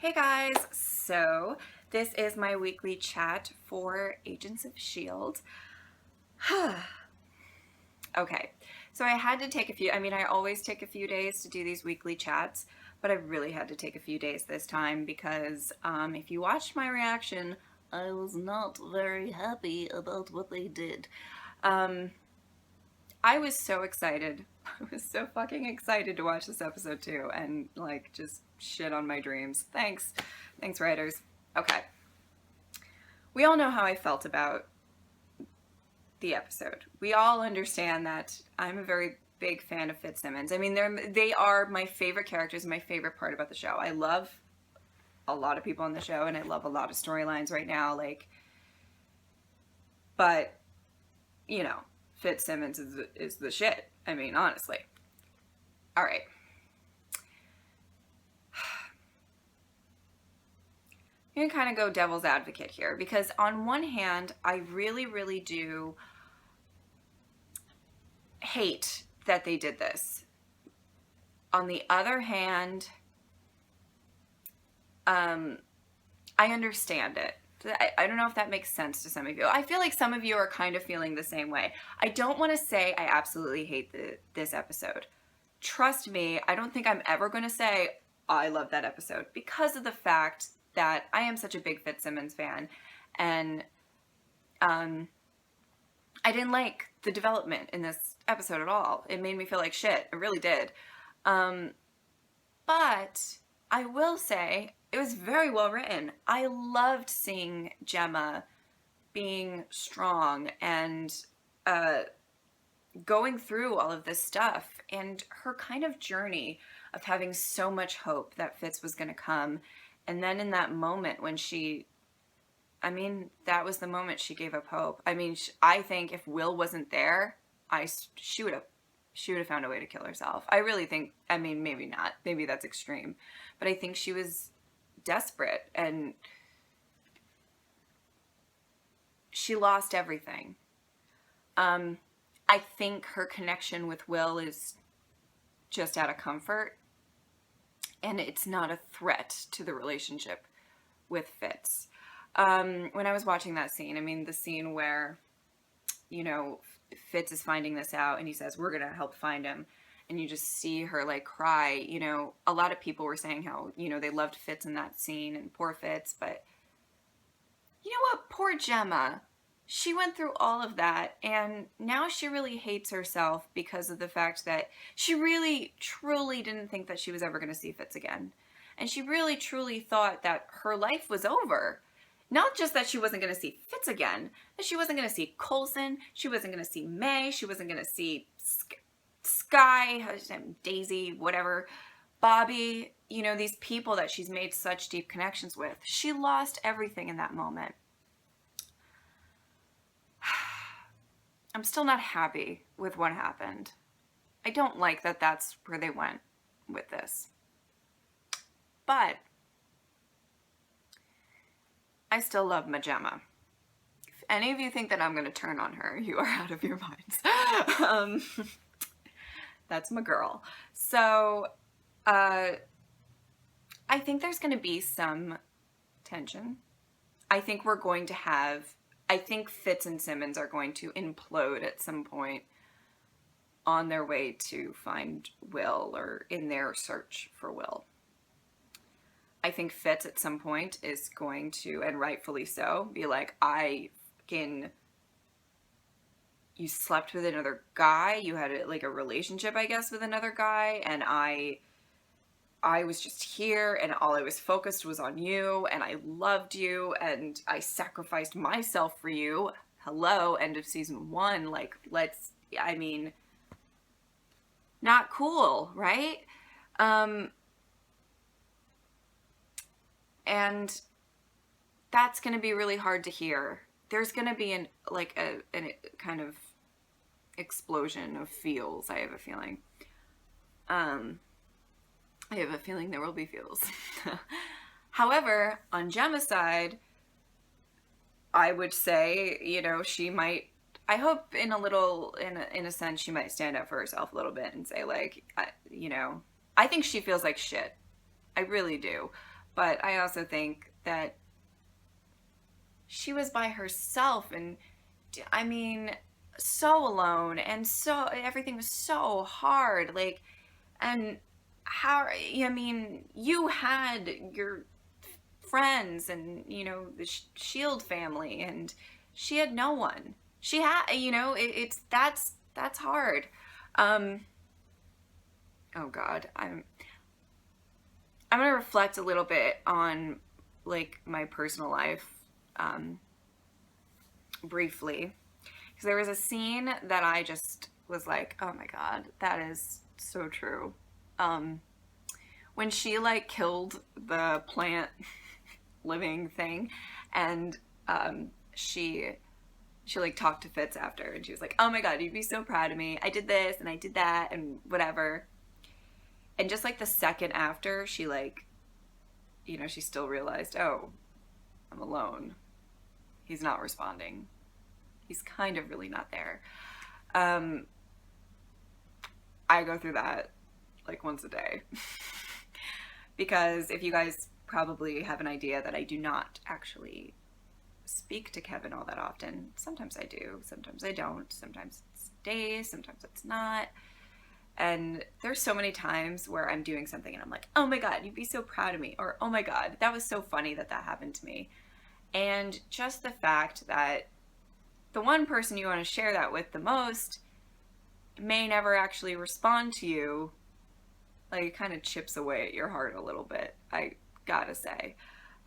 Hey guys, so this is my weekly chat for Agents of S.H.I.E.L.D. Okay, so I had to take I always take a few days to do these weekly chats, but I really had to take a few days this time because if you watched my reaction, I was not very happy about what they did. Um, I was so excited. I was so fucking excited to watch this episode too and like just shit on my dreams. Thanks. Thanks, writers. Okay. We all know how I felt about the episode. We all understand that I'm a very big fan of Fitzsimmons. I mean, they are my favorite characters, my favorite part about the show. I love a lot of people on the show and I love a lot of storylines right now, but you know, Fitzsimmons is the shit. I mean, honestly. All right. I'm gonna kind of go devil's advocate here because on one hand, I really, really do hate that they did this. On the other hand, I understand it. I don't know if that makes sense to some of you. I feel like some of you are kind of feeling the same way. I don't want to say I absolutely hate this episode. Trust me, I don't think I'm ever going to say I love that episode because of the fact that I am such a big Fitzsimmons fan, and I didn't like the development in this episode at all. It made me feel like shit. It really did. But I will say it was very well written. I loved seeing Gemma being strong and going through all of this stuff and her kind of journey of having so much hope that Fitz was going to come. And then in that moment when that was the moment she gave up hope. I mean, I think if Will wasn't there, she would have found a way to kill herself. I really think, maybe not. Maybe that's extreme. But I think she was desperate and she lost everything. I think her connection with Will is just out of comfort and it's not a threat to the relationship with Fitz. When I was watching that scene, the scene where, Fitz is finding this out and he says, we're going to help find him. And you just see her like cry. A lot of people were saying how, they loved Fitz in that scene and poor Fitz. But you know what? Poor Gemma. She went through all of that and now she really hates herself because of the fact that she really, truly didn't think that she was ever going to see Fitz again. And she really, truly thought that her life was over. Not just that she wasn't going to see Fitz again, that she wasn't going to see Coulson, she wasn't going to see May, she wasn't going to see Sky, Daisy, whatever, Bobby, these people that she's made such deep connections with. She lost everything in that moment. I'm still not happy with what happened. I don't like that that's where they went with this. But I still love my Gemma. If any of you think that I'm going to turn on her, you are out of your minds. That's my girl. So, I think there's going to be some tension. I think Fitz and Simmons are going to implode at some point on their way to find Will or in their search for Will. I think Fitz at some point is going to, and rightfully so, be like, you slept with another guy, you had a relationship, I guess, with another guy, and I was just here and all I was focused was on you and I loved you and I sacrificed myself for you. Hello, end of season 1. Not cool, right? And that's going to be really hard to hear. There's going to be a kind of explosion of feels, I have a feeling. I have a feeling there will be feels. However, on Gemma's side, I would say, she might, I hope in a sense, she might stand up for herself a little bit and say I think she feels like shit. I really do. But I also think that she was by herself, and I mean, so alone, and so everything was so hard. Like, and how, I mean, you had your friends and, the Shield family, and she had no one. She had, it's that's hard. Um, oh God, I'm gonna reflect a little bit on like my personal life, um, briefly, because there was a scene that I just was like, oh my God, that is so true. Um, when she like killed the plant living thing, and she like talked to Fitz after, and she was like, oh my God, you'd be so proud of me. I did this and I did that and whatever. And just like the second after, she like, she still realized, oh, I'm alone. He's not responding. He's kind of really not there. Um, I go through that like once a day. Because if you guys probably have an idea that I do not actually speak to Kevin all that often. Sometimes I do, sometimes I don't. Sometimes it's days, sometimes it's not. And there's so many times where I'm doing something and I'm like, oh my God, you'd be so proud of me. Or, oh my God, that was so funny that that happened to me. And just the fact that the one person you want to share that with the most may never actually respond to you, like it kind of chips away at your heart a little bit, I gotta say.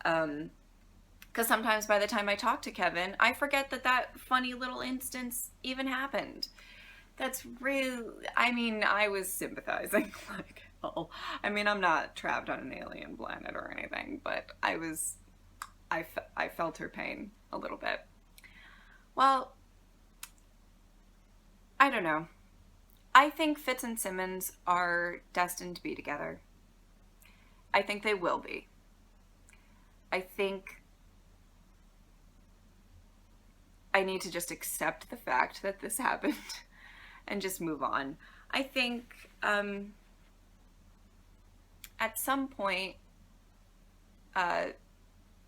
Because sometimes by the time I talk to Kevin, I forget that that funny little instance even happened. That's real. I mean, I was sympathizing like hell. I mean, I'm not trapped on an alien planet or anything, but I felt her pain a little bit. Well, I don't know. I think Fitz and Simmons are destined to be together. I think they will be. I think I need to just accept the fact that this happened and just move on. I think at some point, I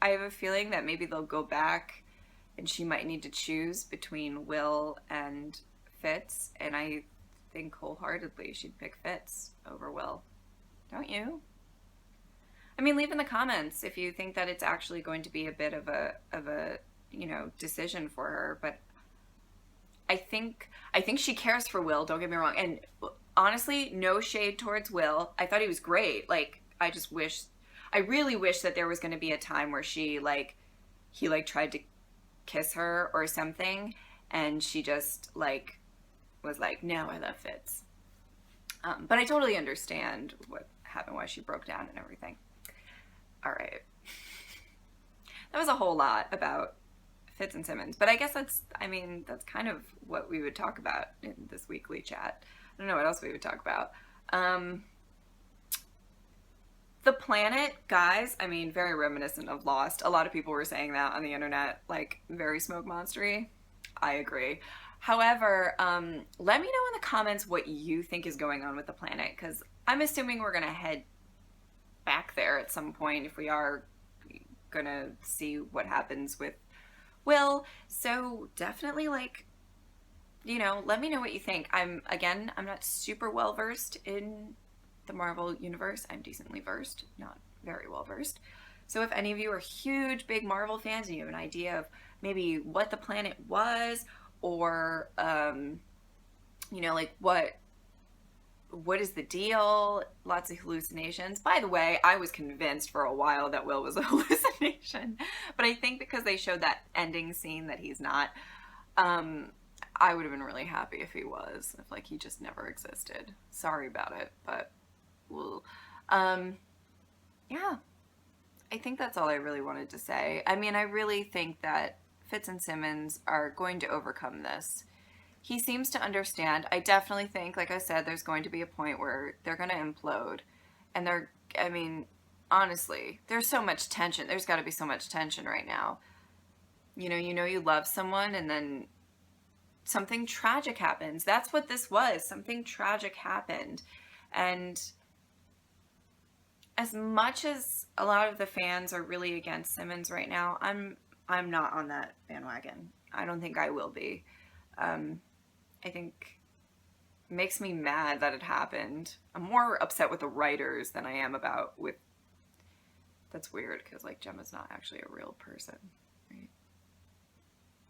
have a feeling that maybe they'll go back and she might need to choose between Will and Fitz, and I think wholeheartedly she'd pick Fitz over Will. Don't you? I mean, leave in the comments if you think that it's actually going to be a bit of a decision for her, but I think she cares for Will, don't get me wrong. And honestly, no shade towards Will. I thought he was great. Like, I really wish that there was going to be a time where he tried to kiss her or something, and she just like was like, no, I love Fitz. But I totally understand what happened, why she broke down and everything. All right. That was a whole lot about Fitz and Simmons, but I guess that's kind of what we would talk about in this weekly chat. I don't know what else we would talk about. The planet, guys, I mean, very reminiscent of Lost. A lot of people were saying that on the internet, like, very smoke monstery. I agree. However, let me know in the comments what you think is going on with the planet, because I'm assuming we're going to head back there at some point if we are going to see what happens with Will. So definitely, like, let me know what you think. I'm not super well versed in the Marvel universe. I'm decently versed, not very well versed. So if any of you are huge, big Marvel fans and you have an idea of maybe what the planet was, or like what is the deal? Lots of hallucinations. By the way, I was convinced for a while that Will was a hallucination, but I think because they showed that ending scene that he's not, I would have been really happy if he was, if like he just never existed. Sorry about it, but yeah, I think that's all I really wanted to say. I mean, I really think that Fitz and Simmons are going to overcome this. He seems to understand. I definitely think, like I said, there's going to be a point where they're going to implode. And honestly, there's so much tension. There's got to be so much tension right now. You love someone and then something tragic happens. That's what this was. Something tragic happened. And as much as a lot of the fans are really against Simmons right now, I'm not on that bandwagon. I don't think I will be. I think it makes me mad that it happened. I'm more upset with the writers than I am about with. That's weird because like Gemma's not actually a real person, right?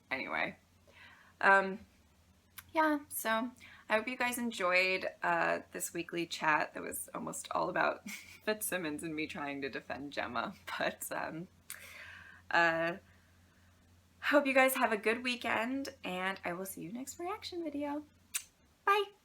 Anyway, yeah. So I hope you guys enjoyed this weekly chat that was almost all about Fitzsimmons and me trying to defend Gemma. But hope you guys have a good weekend, and I will see you next reaction video. Bye!